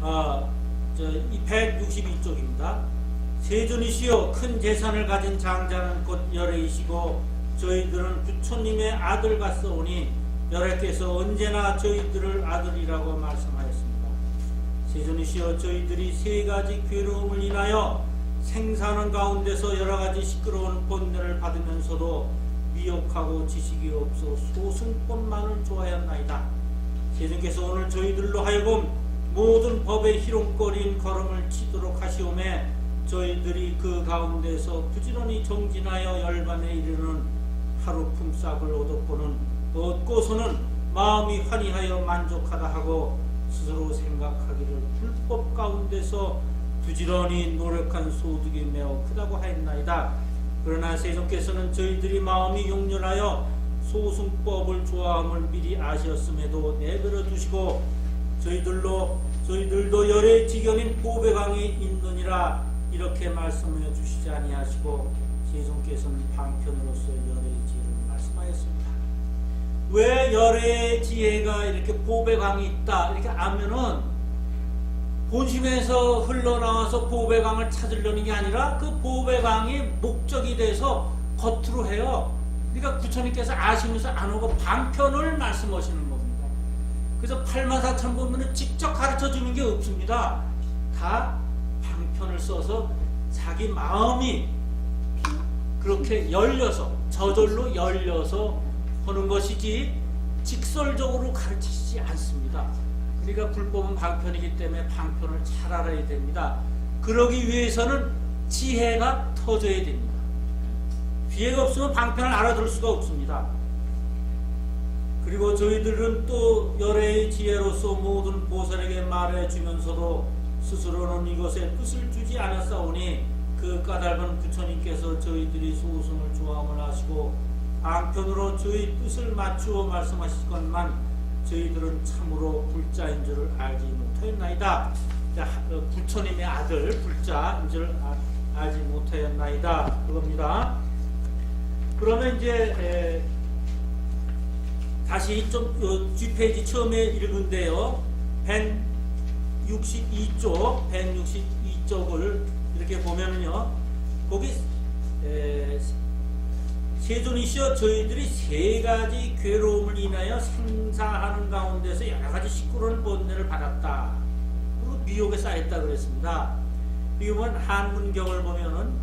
이 162쪽입니다. 세존이시여 큰 재산을 가진 장자는 곧 열애이시고 저희들은 부처님의 아들 같사오니 열애께서 언제나 저희들을 아들이라고 말씀하였습니다. 세존이시여 저희들이 세 가지 괴로움을 인하여 생사하는 가운데서 여러 가지 시끄러운 본뇌를 받으면서도 미혹하고 지식이 없어 소승법만을 좋아하였나이다. 세존께서 오늘 저희들로 하여금 모든 법의 희롱거리인 걸음을 치도록 하시오매 저희들이 그 가운데서 부지런히 정진하여 열반에 이르는 하루 품삯을 얻고서는 마음이 환희하여 만족하다 하고 스스로 생각하기를 불법 가운데서 부지런히 노력한 소득이 매우 크다고 하였나이다. 그러나 세존께서는 저희들이 마음이 용렬하여 소승법을 좋아함을 미리 아셨음에도 내버려 두시고 저희들도 열애 지경인 보배강에 있느니라 이렇게 말씀해 주시지 아니하시고 세존께서는 방편으로서 열애의 지혜를 말씀하였습니다. 왜 열애의 지혜가 이렇게 보배강이 있다 이렇게 하면은 본심에서 흘러나와서 보배강을 찾으려는 게 아니라 그 보배강이 목적이 돼서 겉으로 해요. 그러니까 부처님께서 아시면서 안 오고 방편을 말씀하시는 겁니다. 그래서 84,000 보면은 직접 가르쳐 주는 게 없습니다. 다 방편을 써서 자기 마음이 그렇게 열려서 저절로 열려서 하는 것이지 직설적으로 가르치지 않습니다. 그러니까 불법은 방편이기 때문에 방편을 잘 알아야 됩니다. 그러기 위해서는 지혜가 터져야 됩니다. 지혜가 없으면 방편을 알아들을 수가 없습니다. 그리고 저희들은 또 열애의 지혜로서 모든 보살에게 말해주면서도 스스로는 이것에 뜻을 주지 않았사오니 그 까닭은 부처님께서 저희들이 소승을 좋아함을 하시고 방편으로 저희 뜻을 맞추어 말씀하시건만 저희들은 참으로 불자인 줄을 알지 못하였나이다. 부처님의 아들 불자인 줄 알지 못하였나이다. 그겁니다. 그러면 이제 다시 좀 뒷페이지 처음에 읽은데요. 162쪽을 이렇게 보면은요. 거기 세존이시여 저희들이 세 가지 괴로움을 인하여 생사하는 가운데서 여러 가지 시끄러운 번뇌를 받았다. 그리고 미혹에 쌓였다 그랬습니다. 이번 한문경을 보면은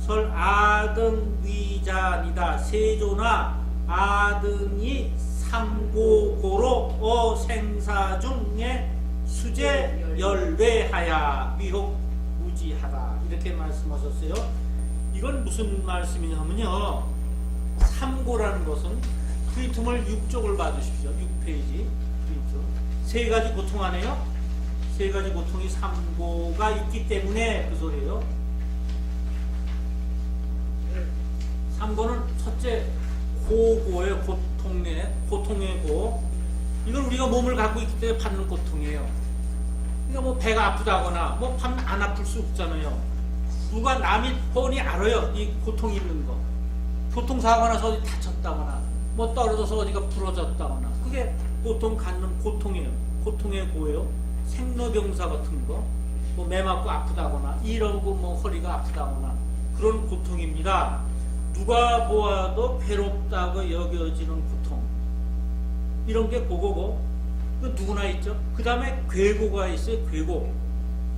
설 아등위자니다 세조나 아등이 삼고고로 생사 중에 수제 열외하야 미혹 무지하다 이렇게 말씀하셨어요. 이건 무슨 말씀이냐면요. 삼고라는 것은 프린트물 6쪽을 봐주십시오. 6페이지 프린트. 세 가지 고통 안에요. 세 가지 고통이 삼고가 있기 때문에 그 소리예요. 삼고는 첫째 고고예요. 고통의 고. 이건 우리가 몸을 갖고 있기 때문에 받는 고통이에요. 그러니까 뭐 배가 아프다거나 뭐 안 아플 수 없잖아요. 누가 남이 뻔히 알아요. 이 고통이 있는 거. 교통사고가 나서 어디 다쳤다거나 뭐 떨어져서 어디가 부러졌다거나 그게 보통 갖는 고통이에요. 고통의 고예요. 생로병사 같은 거, 뭐 매 맞고 아프다거나 이런 거 뭐 허리가 아프다거나 그런 고통입니다. 누가 보아도 괴롭다고 여겨지는 고통 이런 게 고고고 그 누구나 있죠. 그 다음에 괴고가 있어요.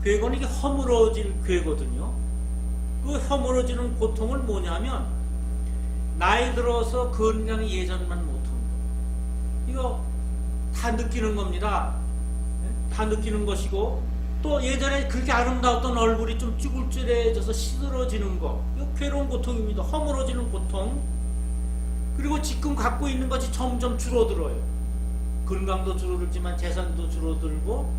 괴고는 이게 허물어질 괴거든요. 그 허물어지는 고통은 뭐냐면 나이 들어서 건강이 예전만 못한 거. 이거 다 느끼는 겁니다. 다 느끼는 것이고 또 예전에 그렇게 아름다웠던 얼굴이 좀 쭈글쭈글해져서 시들어지는 거. 이거 괴로운 고통입니다. 허물어지는 고통. 그리고 지금 갖고 있는 것이 점점 줄어들어요. 건강도 줄어들지만 재산도 줄어들고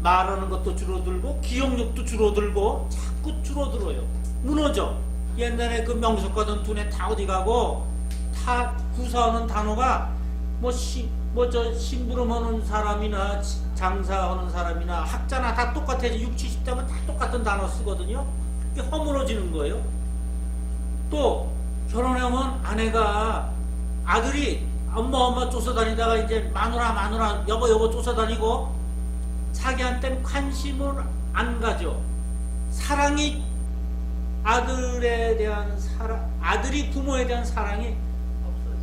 말하는 것도 줄어들고 기억력도 줄어들고 자꾸 줄어들어요. 무너져. 옛날에 그 명석과던 두뇌 다 어디 가고 다 구사하는 단어가 심부름하는 사람이나 장사하는 사람이나 학자나 다 똑같아요. 60, 70대면 다 똑같은 단어 쓰거든요. 이게 허물어지는 거예요. 또 결혼하면 아내가 아들이 엄마 쫓아다니다가 이제 마누라 여보 쫓아다니고 자기한테는 관심을 안 가져. 사랑이 아들에 대한 사랑, 아들이 부모에 대한 사랑이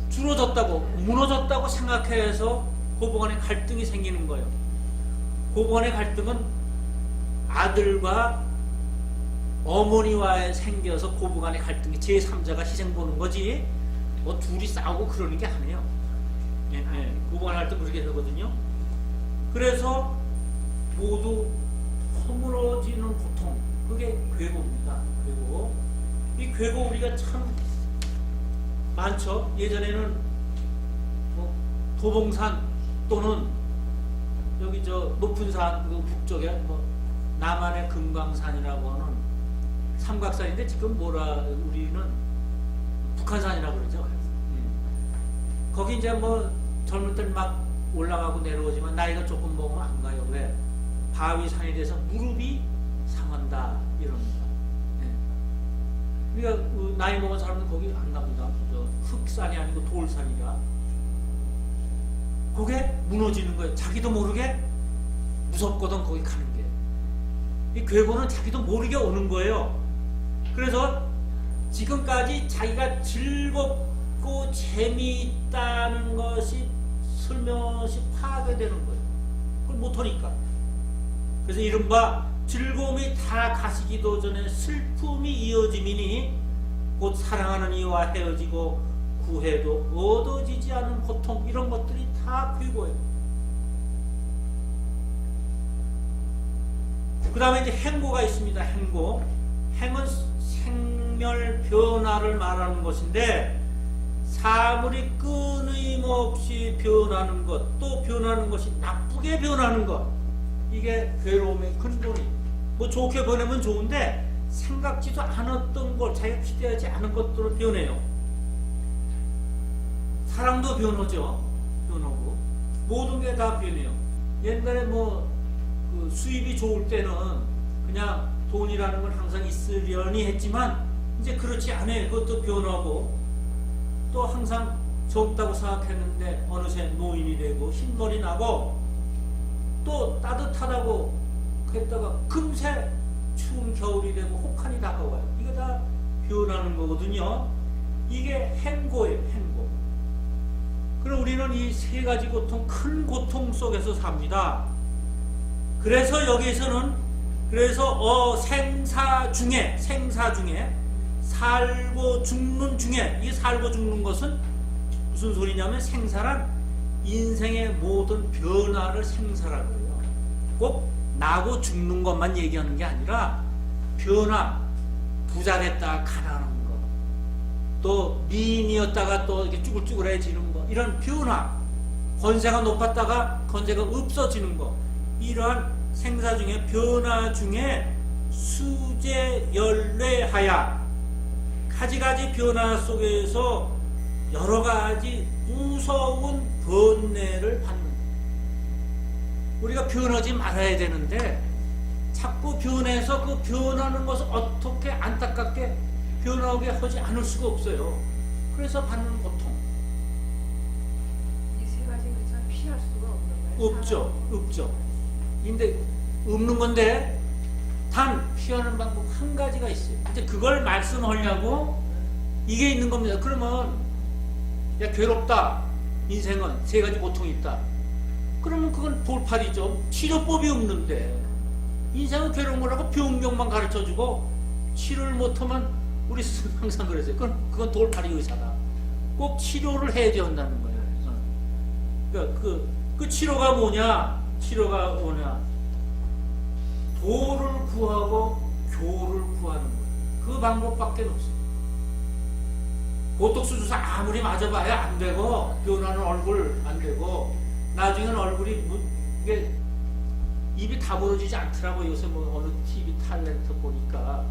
줄어졌다고, 무너졌다고 생각해서 고부간의 갈등이 생기는 거예요. 고부간의 갈등은 아들과 어머니와 생겨서 고부간의 갈등이 제3자가 희생 보는 거지, 뭐 둘이 싸우고 그러는 게 아니에요. 고부간 갈등 그렇게 되거든요. 그래서 모두 허물어지는 고통, 그게 괴고입니다. 괴고. 이 괴고 우리가 참 많죠. 예전에는 뭐 도봉산 또는 여기 저 높은 산, 그 북쪽에 뭐 남한의 금강산이라고 하는 삼각산인데 지금 우리는 북한산이라고 그러죠. 거기 이제 뭐 젊은 때 막 올라가고 내려오지만 나이가 조금 먹으면 안 가요. 왜? 바위산이 돼서 무릎이 상한다 이럽니다. 그러니까 나이 먹은 사람은 거기 안 갑니다. 흑산이 아니고 돌산이라. 그게 무너지는 거예요. 자기도 모르게 무섭거든 거기 가는 게. 이 괴고는 자기도 모르게 오는 거예요. 그래서 지금까지 자기가 즐겁고 재미있다는 것이 슬며시 파괴되는 거예요. 그걸 못하니까. 그래서 이른바 즐거움이 다 가시기도 전에 슬픔이 이어짐이니 곧 사랑하는 이와 헤어지고 구해도 얻어지지 않은 고통, 이런 것들이 다 괴고예요. 그 다음에 이제 행고가 있습니다. 행고. 행은 생멸 변화를 말하는 것인데, 사물이 끊임없이 변하는 것, 또 변하는 것이 나쁘게 변하는 것, 이게 괴로움의 근본이. 뭐 좋게 변하면 좋은데 생각지도 않았던 걸, 자기가 기대하지 않은 것들을 변해요. 사랑도 변하죠. 변하고 모든 게 다 변해요. 옛날에 그 수입이 좋을 때는 그냥 돈이라는 건 항상 있으려니 했지만 이제 그렇지 않아요. 그것도 변하고, 또 항상 젊다고 생각했는데 어느새 노인이 되고 흰머리 나고, 또 따뜻하다고 했다가 금세 추운 겨울이 되고 혹한이 다가와요. 이게 다 변하는 거거든요. 이게 행고예요. 행고. 그럼 우리는 이 세 가지 고통, 큰 고통 속에서 삽니다. 그래서 여기에서는 생사 중에 살고 죽는 중에, 이 살고 죽는 것은 무슨 소리냐면, 생사란 인생의 모든 변화를 생사라고 해요. 꼭 나고 죽는 것만 얘기하는 게 아니라 변화, 부자 됐다가 가난한 거, 또 미인이었다가 또 이렇게 쭈글쭈글해지는 거, 이런 변화, 권세가 높았다가 권세가 없어지는 거, 이러한 생사 중에 변화 중에 수재열례하야, 가지가지 변화 속에서 여러 가지 무서운 번뇌를 받는 거예요. 우리가 변하지 말아야 되는데 자꾸 변해서 그 변하는 것을 어떻게 안타깝게 변하게 하지 않을 수가 없어요. 그래서 받는 고통. 이 세 가지는 참 피할 수가 없는 거예요. 없죠. 근데 없는 건데 단 피하는 방법 한 가지가 있어요. 이제 그걸 말씀하려고 이게 있는 겁니다. 그러면 야, 괴롭다. 인생은 세 가지 고통이 있다. 그러면 그건 돌팔이죠. 치료법이 없는데. 인생은 괴로운 거라고 병명만 가르쳐주고 치료를 못하면, 우리 스승 항상 그랬어요. 그건 돌팔이 의사다. 꼭 치료를 해야 된다는 거예요. 그러니까 그 치료가 뭐냐? 치료가 뭐냐? 도를 구하고 교를 구하는 거예요. 그 방법밖에 없어요. 보톡스 주사 아무리 맞아봐야 안 되고, 변하는 얼굴 안 되고, 나중에는 얼굴이 이게 입이 다물어지지 않더라고. 요새 뭐 어느 TV 탤런트 보니까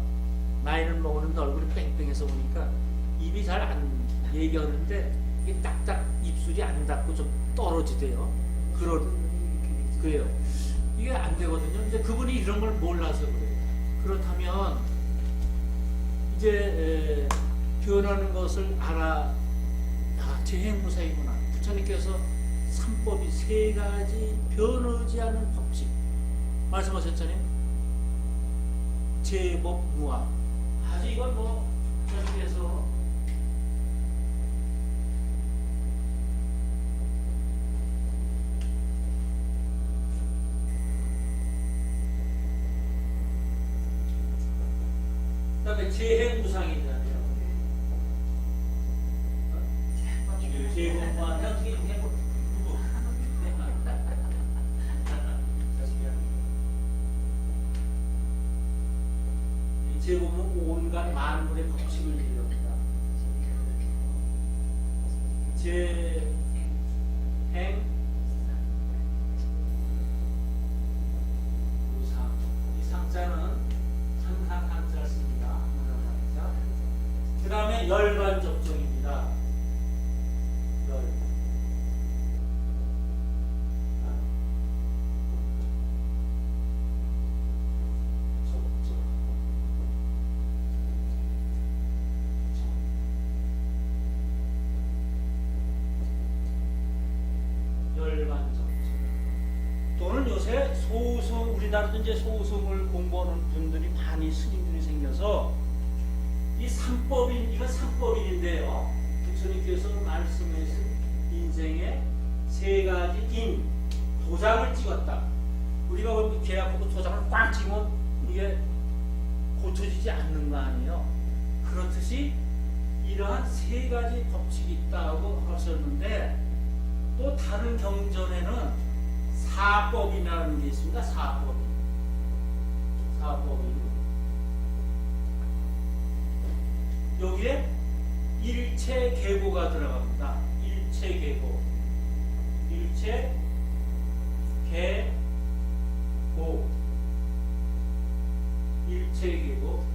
나이를 먹었는데 얼굴이 뺑뺑해서 보니까 입이 잘 안 얘기하는데 이게 딱딱 입술이 안 닿고 좀 떨어지대요. 그래요. 이게 안 되거든요. 이제 그분이 이런 걸 몰라서 그래요. 그렇다면 이제 변하는 것을 알아. 제 행무사이구나. 부처님께서 삼법이 세 가지 변하지 않는 법칙, 말씀하셨잖아요. 제법 무아. 아주 이건 뭐 저쪽에서 그다음에 재행무상이잖아요. 재행무상 어떻게 해보? 제법은 온갖 만물의 법칙을 이루었다. 재행 무상. 이 상자는 상상 한자를 씁니다. 그 다음에 열반적정입니다. 또는 요새 소승, 우리나라도 이제 소승을 공부하는 분들이 많이 스님들이 생겨서 이 이건 삼법인인데요. 부처님께서 말씀하신 인생의 세 가지 도장을 찍었다. 우리가 계약하고 도장을 꽉 찍으면 이게 고쳐지지 않는 거 아니에요. 그렇듯이 이러한 세 가지 법칙이 있다고 하셨는데 또 다른 경전에는 사법이라는 게 있습니다. 사법인. 여기에 일체계고가 들어갑니다. 일체계고. 일체계고.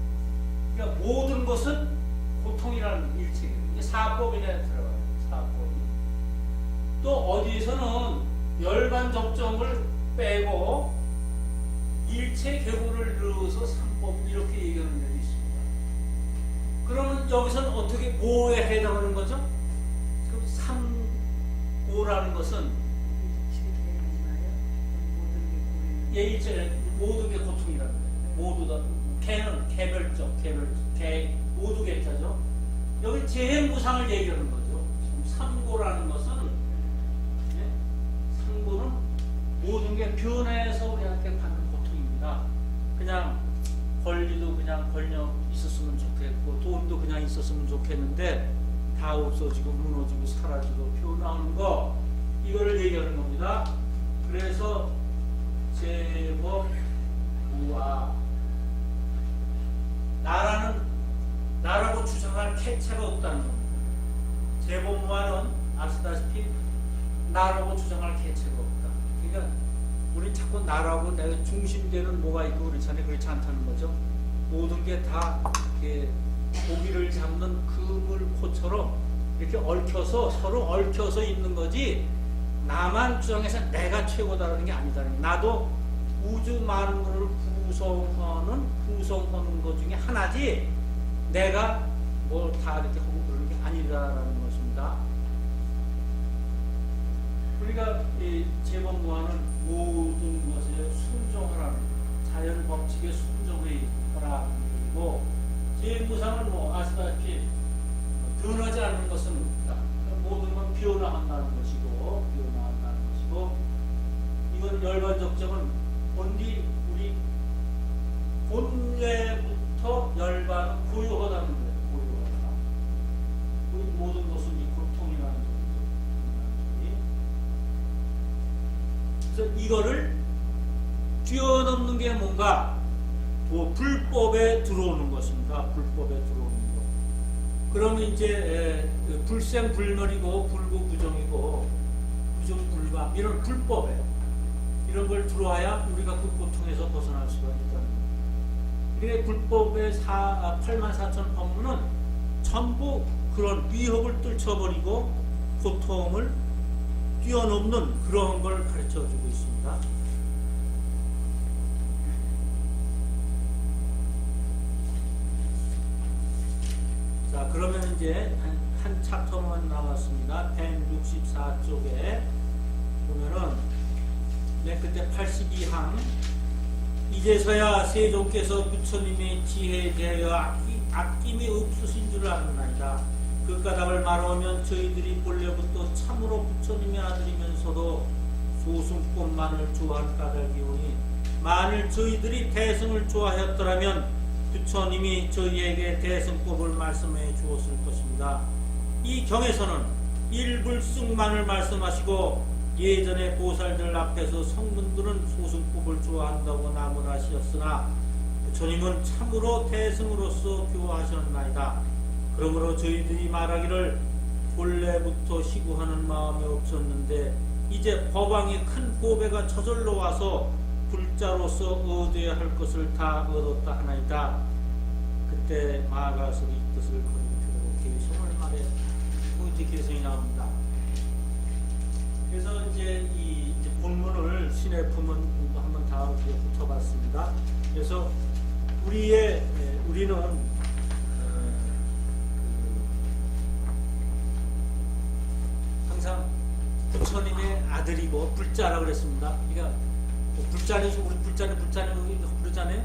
그러니까 모든 것은 고통이라는 일체계고. 이게 사법인에 들어가요. 사법인. 또 어디에서는 열반적정을 빼고 일체계고를 넣어서 삼법 이렇게 얘기하는 데도 있습니다. 그러면 여기서는 어떻게 뭐에 해당하는 거죠? 그럼 삼고라는 것은 일체 모든 게 고통이라는 거예요. 모두 다 개는 개별적 모두 개자죠. 여기 재행무상을 얘기하는 거죠. 삼고라는 것은 삼고는 모든 게 변해서 우리한테 받는 고통입니다. 그냥 권리도 그냥 권력 있었으면 좋겠고 돈도 그냥 있었으면 좋겠는데 다 없어지고 무너지고 사라지고 변하는 거 이거를 얘기하는 겁니다. 그래서 제법 무아 나라고 주장할 캐체가 없다는 겁니다. 제법 무아는 아시다시피 나라고 주장할 개체가 없다. 그러니까 우리 자꾸 나라고 내가 중심되는 뭐가 있고 그렇잖아요. 그렇지 않다는 거죠. 모든 게 다 이렇게 고기를 잡는 그물포처럼 이렇게 얽혀서 서로 얽혀서 있는 거지 나만 주장해서 내가 최고다라는 게 아니다는 거예요. 나도 우주 만물을 구성하는 것 중에 하나지 내가 뭐 다 이렇게 하고 그러는 게 아니다라는 것입니다. 우리가 이 제법무아는 모든 것에 순종하라는 자연 법칙에 순종해 있더라. 그리고 재무상은 뭐 아시다시피 변하지 않는 것은 없다. 모든 건 변화한다는 것이고 이건 열반적정은 본디 우리 본래부터 열반은 고요하다는 거예요. 고요하다. 우리 모든 것은 이 고통이라는 거죠. 그래서 이거를 뛰어넘는 게 뭔가 불법에 들어오는 것입니다. 불법에 들어오는 것. 그러면 이제 불생불멸이고 불구부정이고 부정불감 이런 불법에 이런 걸 들어와야 우리가 그 고통에서 벗어날 수가 있다는 거예요. 그게 불법의 84,000 법문은 전부 그런 위협을 뚫쳐버리고 고통을 뛰어넘는 그런 걸 가르쳐주고 있습니다. 자, 그러면 이제 한 챕터만 나왔습니다. 164쪽에 보면은 맨 끝에 82항 이제서야 세종께서 부처님의 지혜에 대하여 아낌이 없으신 줄 아느나이다. 그 까닭을 말하면 저희들이 본래부터 참으로 부처님의 아들이면서도 소승법만을 좋아할 까닭이오니, 만일 저희들이 대승을 좋아하였더라면 부처님이 저희에게 대승법을 말씀해 주었을 것입니다. 이 경에서는 일불승만을 말씀하시고, 예전에 보살들 앞에서 성문들은 소승법을 좋아한다고 나무라시었으나 부처님은 참으로 대승으로서 교화하셨나이다. 그러므로 저희들이 말하기를 본래부터 시구하는 마음이 없었는데 이제 법왕의 큰 보배가 저절로 와서 불자로서 얻어야 할 것을 다 얻었다 하나이다. 그때 마가서 이 뜻을 거듭표로 개성을 말해 포인트 개성이 나옵니다. 그래서 이제 이 본문을 신의 품은 한번 다 훑어봤습니다. 그래서 우리는 항상 부처님의 아들이고 불자라고 그랬습니다. 그러니까 불자는 우리 불자는 그러잖아요.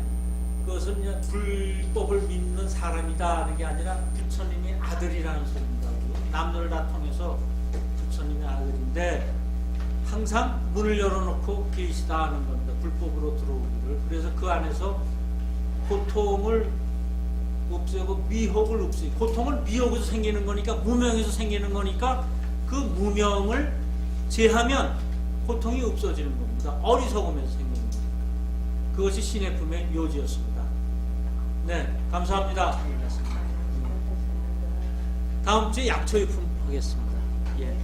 그것은 그냥 불법을 믿는 사람이다 하는 게 아니라 부처님의 아들이라는 소리입니다. 남녀를 다 통해서 부처님의 아들인데 항상 문을 열어놓고 계시다 하는 겁니다. 불법으로 들어오기를. 그래서 그 안에서 고통을 없애고 미혹을 없애고, 고통을 미혹에서 생기는 거니까, 무명에서 생기는 거니까 그 무명을 제하면 고통이 없어지는 겁니다. 어리석으면서 생기는 겁니다. 그것이 신의 품의 묘지였습니다. 네, 감사합니다. 다음 주에 약초의 품 하겠습니다. 예.